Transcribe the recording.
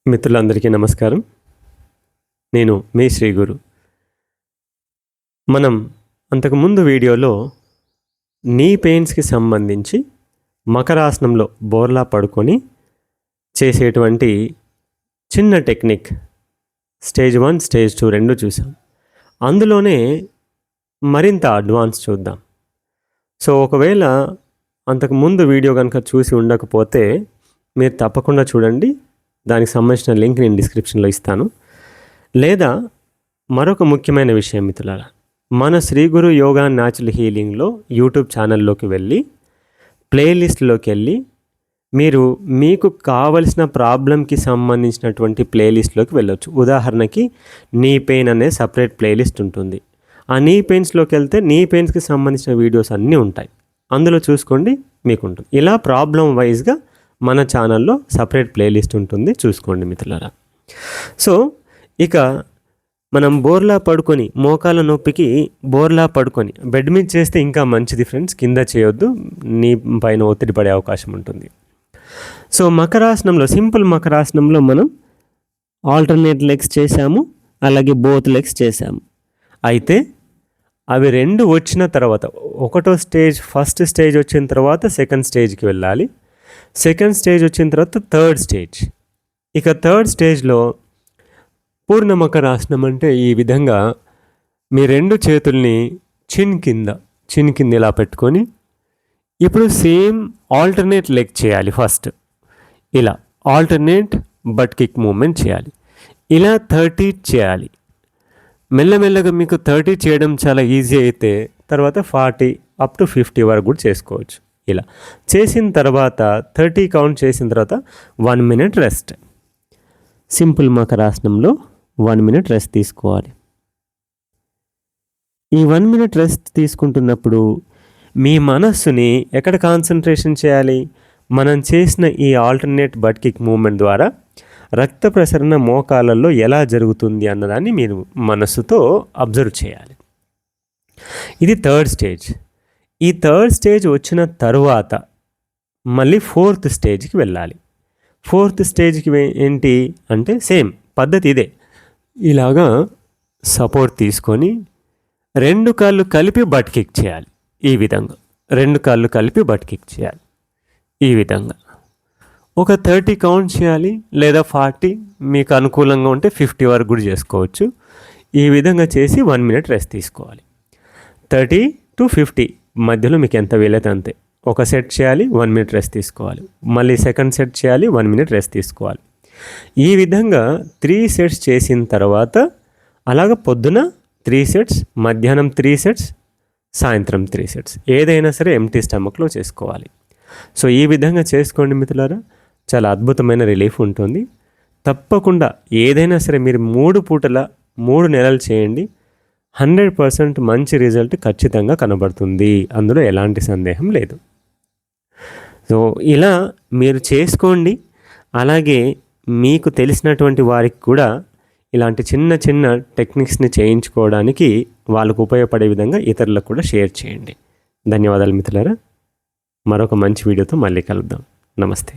మిత్రులందరికీ నమస్కారం. నేను మీ శ్రీ గురు. మనం అంతకుముందు వీడియోలో నీ పెయిన్స్కి సంబంధించి మకరాసనంలో బోర్లా పడుకొని చేసేటువంటి చిన్న టెక్నిక్ స్టేజ్ 1 స్టేజ్ 2 రెండు చూసాం. అందులోనే మరింత అడ్వాన్స్ చూద్దాం. సో ఒకవేళ అంతకుముందు వీడియో కనుక చూసి ఉండకపోతే మీరు తప్పకుండా చూడండి. దానికి సంబంధించిన లింక్ నేను డిస్క్రిప్షన్లో ఇస్తాను. లేదా మరొక ముఖ్యమైన విషయం మిత్రులారా, మన శ్రీ గురు యోగా న్యాచురల్ హీలింగ్లో యూట్యూబ్ ఛానల్లోకి వెళ్ళి ప్లేలిస్ట్లోకి వెళ్ళి మీరు మీకు కావలసిన ప్రాబ్లంకి సంబంధించినటువంటి ప్లేలిస్ట్లోకి వెళ్ళొచ్చు. ఉదాహరణకి నీ పెయిన్ అనే సపరేట్ ప్లేలిస్ట్ ఉంటుంది. ఆ నీ పెయిన్స్లోకి వెళ్తే నీ పెయిన్స్కి సంబంధించిన వీడియోస్ అన్నీ ఉంటాయి. అందులో చూసుకోండి, మీకు ఉంటుంది. ఇలా ప్రాబ్లం వైజ్గా మన ఛానల్లో సపరేట్ ప్లేలిస్ట్ ఉంటుంది, చూసుకోండి మిత్రులారా. సో ఇక మనం బోర్లా పడుకొని మోకాల నొప్పికి బోర్లా పడుకొని బెడ్ మీద చేస్తే ఇంకా మంచిది ఫ్రెండ్స్. కింద చేయొద్దు, నీ పైన ఒత్తిడి పడే అవకాశం ఉంటుంది. సో మకరాసనంలో, సింపుల్ మకరాసనంలో మనం ఆల్టర్నేట్ లెగ్స్ చేసాము, అలాగే బోత్ లెగ్స్ చేసాము. అయితే అవి రెండు వచ్చిన తర్వాత, ఒకటో స్టేజ్ ఫస్ట్ స్టేజ్ వచ్చిన తర్వాత సెకండ్ స్టేజ్కి వెళ్ళాలి. సెకండ్ స్టేజ్ వచ్చిన తర్వాత థర్డ్ స్టేజ్. ఇక థర్డ్ స్టేజ్లో పూర్ణ మకరాసనం అంటే ఈ విధంగా మీ రెండు చేతుల్ని చిన్ కింద ఇలా పెట్టుకొని ఇప్పుడు సేమ్ ఆల్టర్నేట్ లెగ్ చేయాలి. ఫస్ట్ ఇలా ఆల్టర్నేట్ బట్ కిక్ మూమెంట్ చేయాలి. ఇలా 30 చేయాలి. మెల్లమెల్లగా మీకు 30 చేయడం చాలా ఈజీ అయితే తర్వాత 40 అప్ టు 50 వరకు కూడా చేసుకోవచ్చు. ఇలా చేసిన తర్వాత 30 కౌంట్ చేసిన తర్వాత 1 మినిట్ రెస్ట్. సింపుల్ మకరాసనంలో 1 మినిట్ రెస్ట్ తీసుకోవాలి. ఈ 1 మినిట్ రెస్ట్ తీసుకుంటున్నప్పుడు మీ మనస్సుని ఎక్కడ కాన్సన్ట్రేషన్ చేయాలి? మనం చేసిన ఈ ఆల్టర్నేట్ బట్ కిక్ మూమెంట్ ద్వారా రక్త ప్రసరణ మోకాళ్ళల్లో ఎలా జరుగుతుంది అన్నదాన్ని మీరు మనస్సుతో అబ్జర్వ్ చేయాలి. ఇది థర్డ్ స్టేజ్. ఈ థర్డ్ స్టేజ్ వచ్చిన తరువాత మళ్ళీ ఫోర్త్ స్టేజ్కి వెళ్ళాలి. ఫోర్త్ స్టేజ్కి ఏంటి అంటే సేమ్ పద్ధతి ఇదే. ఇలాగా సపోర్ట్ తీసుకొని రెండు కాళ్ళు కలిపి బట్ కిక్ చేయాలి. ఈ విధంగా రెండు కాళ్ళు కలిపి బట్ కిక్ చేయాలి. ఈ విధంగా ఒక 30 కౌంట్ చేయాలి, లేదా 40, మీకు అనుకూలంగా ఉంటే 50 వరకు కూడా చేసుకోవచ్చు. ఈ విధంగా చేసి 1 మినిట్ రెస్ట్ తీసుకోవాలి. 30 to 50 మధ్యలో మీకు ఎంత వీలైతే అంతే. ఒక సెట్ చేయాలి, 1 మినిట్ రెస్ట్ తీసుకోవాలి. మళ్ళీ సెకండ్ సెట్ చేయాలి, 1 మినిట్ రెస్ట్ తీసుకోవాలి. ఈ విధంగా 3 సెట్స్ చేసిన తర్వాత అలాగ పొద్దున 3 సెట్స్, మధ్యాహ్నం 3 సెట్స్, సాయంత్రం 3 సెట్స్, ఏదైనా సరే ఎంటీ స్టమక్లో చేసుకోవాలి. సో ఈ విధంగా చేసుకోండి మిత్రులారా, చాలా అద్భుతమైన రిలీఫ్ ఉంటుంది. తప్పకుండా ఏదైనా సరే మీరు 3 పూటల 3 నెలలు చేయండి. 100% మంచి రిజల్ట్ ఖచ్చితంగా కనబడుతుంది. అందులో ఎలాంటి సందేహం లేదు. సో ఇలా మీరు చేసుకోండి. అలాగే మీకు తెలిసినటువంటి వారికి కూడా ఇలాంటి చిన్న చిన్న టెక్నిక్స్ని చేయించుకోవడానికి వాళ్ళకు ఉపయోగపడే విధంగా ఇతరులకు కూడా షేర్ చేయండి. ధన్యవాదాలు మిత్రులారా. మరొక మంచి వీడియోతో మళ్ళీ కలుద్దాం. నమస్తే.